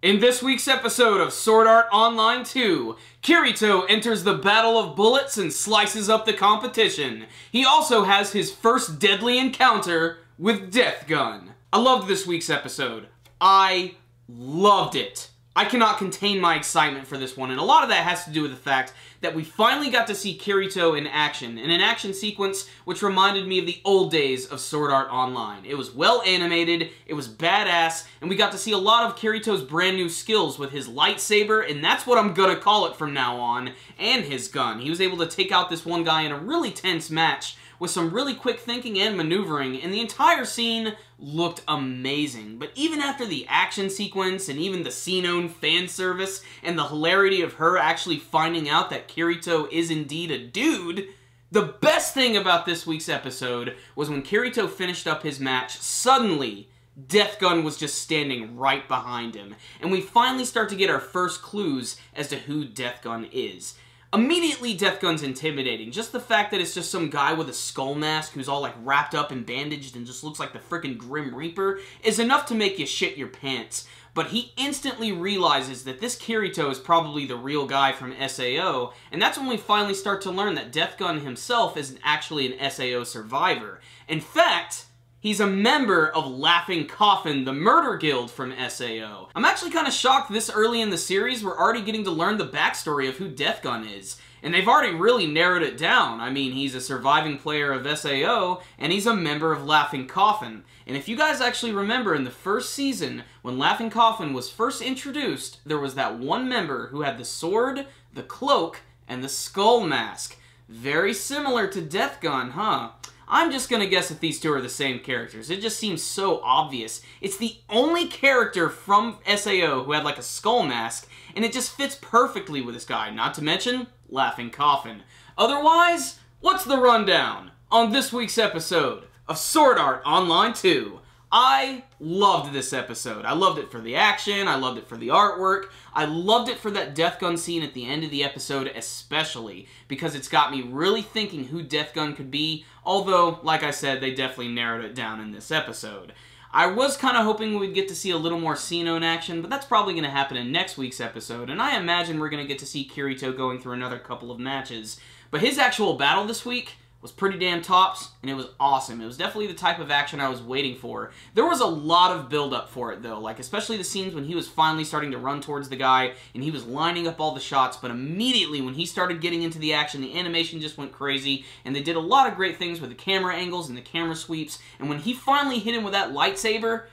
In this week's episode of Sword Art Online 2, Kirito enters the Battle of Bullets and slices up the competition. He also has his first deadly encounter with Death Gun. I loved this week's episode. I loved it. I cannot contain my excitement for this one, and a lot of that has to do with the fact that we finally got to see Kirito in action, in an action sequence which reminded me of the old days of Sword Art Online. It was well animated, it was badass, and we got to see a lot of Kirito's brand new skills with his lightsaber, and that's what I'm gonna call it from now on, and his gun. He was able to take out this one guy in a really tense match with some really quick thinking and maneuvering, and the entire scene looked amazing. But even after the action sequence, and even the scene-owned fan service, and the hilarity of her actually finding out that Kirito is indeed a dude, the best thing about this week's episode was when Kirito finished up his match, suddenly Death Gun was just standing right behind him, and we finally start to get our first clues as to who Death Gun is. Immediately, Death Gun's intimidating. Just the fact that it's just some guy with a skull mask who's all like wrapped up and bandaged and just looks like the frickin' Grim Reaper is enough to make you shit your pants. But he instantly realizes that this Kirito is probably the real guy from SAO, and that's when we finally start to learn that Death Gun himself isn't actually an SAO survivor. In fact, he's a member of Laughing Coffin, the murder guild from SAO. I'm actually kind of shocked this early in the series we're already getting to learn the backstory of who Death Gun is. And they've already really narrowed it down. I mean, he's a surviving player of SAO, and he's a member of Laughing Coffin. And if you guys actually remember in the first season, when Laughing Coffin was first introduced, there was that one member who had the sword, the cloak, and the skull mask. Very similar to Death Gun, huh? I'm just gonna guess that these two are the same characters. It just seems so obvious. It's the only character from SAO who had like a skull mask, and it just fits perfectly with this guy, not to mention Laughing Coffin. Otherwise, what's the rundown on this week's episode of Sword Art Online 2? I loved this episode. I loved it for the action, I loved it for the artwork, I loved it for that Death Gun scene at the end of the episode especially, because it's got me really thinking who Death Gun could be, although, like I said, they definitely narrowed it down in this episode. I was kind of hoping we'd get to see a little more scene-owned action, but that's probably going to happen in next week's episode, and I imagine we're going to get to see Kirito going through another couple of matches. But his actual battle this week was pretty damn tops, and it was awesome. It was definitely the type of action I was waiting for. There was a lot of build-up for it, though, like especially the scenes when he was finally starting to run towards the guy, and he was lining up all the shots, but immediately when he started getting into the action, the animation just went crazy, and they did a lot of great things with the camera angles and the camera sweeps, and when he finally hit him with that lightsaber,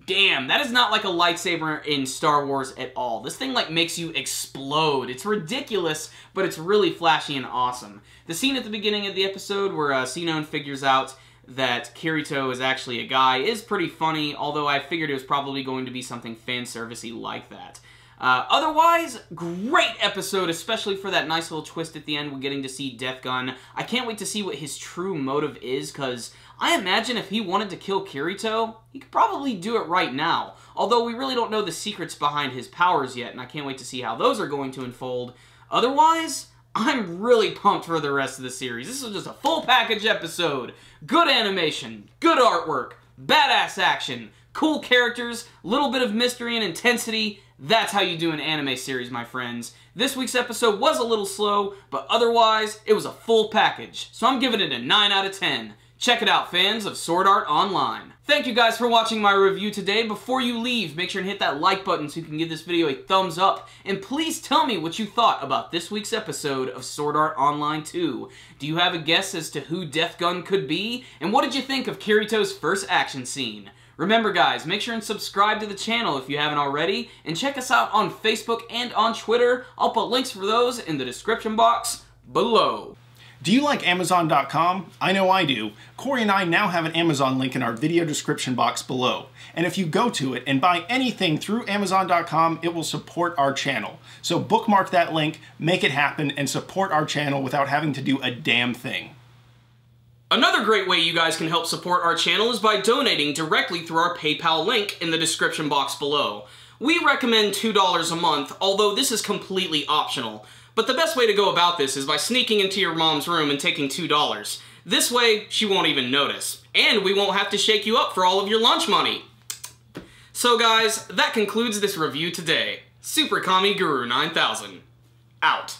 damn, that is not like a lightsaber in Star Wars at all. This thing like makes you explode. It's ridiculous, but it's really flashy and awesome. The scene at the beginning of the episode where Sinon figures out that Kirito is actually a guy is pretty funny, although I figured it was probably going to be something fan servicey like that. Otherwise, great episode, especially for that nice little twist at the end when getting to see Death Gun. I can't wait to see what his true motive is, because I imagine if he wanted to kill Kirito, he could probably do it right now. Although we really don't know the secrets behind his powers yet, and I can't wait to see how those are going to unfold. Otherwise, I'm really pumped for the rest of the series. This is just a full package episode. Good animation, good artwork, badass action, cool characters, little bit of mystery and intensity. That's how you do an anime series, my friends. This week's episode was a little slow, but otherwise, it was a full package. So I'm giving it a 9 out of 10. Check it out, fans of Sword Art Online. Thank you guys for watching my review today. Before you leave, make sure and hit that like button so you can give this video a thumbs up. And please tell me what you thought about this week's episode of Sword Art Online 2. Do you have a guess as to who Death Gun could be? And what did you think of Kirito's first action scene? Remember guys, make sure and subscribe to the channel if you haven't already, and check us out on Facebook and on Twitter. I'll put links for those in the description box below. Do you like Amazon.com? I know I do. Corey and I now have an Amazon link in our video description box below. And if you go to it and buy anything through Amazon.com, it will support our channel. So bookmark that link, make it happen, and support our channel without having to do a damn thing. Another great way you guys can help support our channel is by donating directly through our PayPal link in the description box below. We recommend $2 a month, although this is completely optional. But the best way to go about this is by sneaking into your mom's room and taking $2. This way, she won't even notice. And we won't have to shake you up for all of your lunch money. So guys, that concludes this review today. Super Kami Guru 9000. Out.